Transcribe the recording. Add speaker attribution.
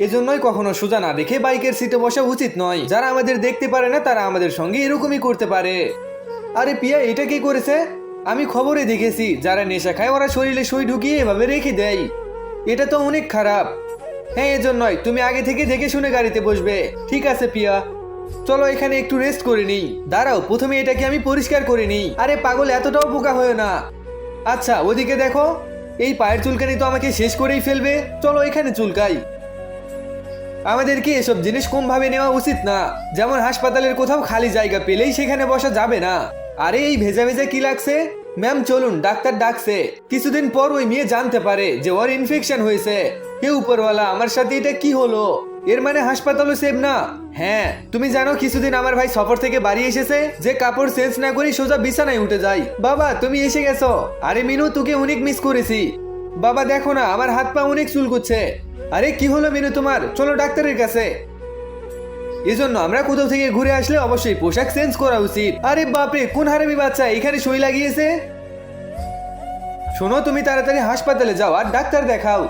Speaker 1: এজন্যই কখনো সোজা না দেখে বাইকের সিটে বসা উচিত নয়। যারা আমাদের দেখতে পারে না তারা আমাদের সঙ্গে এরকমই করতে পারে। আরে পিয়া, এটা কি করেছে? আমি খবরে দেখেছি যারা নেশা খায় ওরা শরীরে সই ঢুকিয়ে এভাবে রেখে দেয়। এটা তো অনেক খারাপ। হ্যাঁ, এজন্যই তুমি আগে থেকে দেখে শুনে গাড়িতে বসবে। ঠিক আছে পিয়া, চলো এখানে একটু রেস্ট করে নিই। দাঁড়াও, প্রথমে এটাকে আমি পরিষ্কার করে নিই। আরে পাগল, এতটাও বোকা হয়ে না। আচ্ছা, ওদিকে দেখো, এই পায়ের চুলকানি তো আমাকে শেষ করেই ফেলবে। চলো এখানে চুলকাই। আমাদেরকে এসব জিনিস কম ভাবে নেওয়া উচিত না। যেমন হাসপাতালের কোথাও খালি জায়গা পেলেই সেখানে বসা যাবে না। আরে এই ভেজা ভেজা কি লাগছে? ম্যাম চলুন, ডাক্তার ডাকছে। কিছুদিন পর ওই মেয়ে জানতে পারে যে ওর ইনফেকশন হয়েছে। হে উপরওয়ালা, আমার সাথে এটা কি হলো? এর মানে হাসপাতালও সেভ না? হ্যাঁ, তুমি জানো কিছুদিন আমার ভাই সফর থেকে বাড়ি এসেছে, যে কাপড় চেঞ্জ না করে সোজা বিছানায় উঠে যায়। বাবা তুমি এসে গেছো। আরে মিনু, তোকে অনেক মিস করেছি। বাবা দেখো না, আমার হাত পা অনেক চুলকুচ্ছে। আরে কি হলো মিনু তোমার? চলো ডাক্তারের কাছে। এজন্য আমরা কোথাও থেকে ঘুরে আসলে অবশ্যই পোশাক চেঞ্জ করা উচিত। আরে বাপরে, কোন হারামি বাচ্চা এখানে সই লাগিয়েছে? শোনো, তুমি তাড়াতাড়ি হাসপাতালে যাও আর ডাক্তার দেখাও।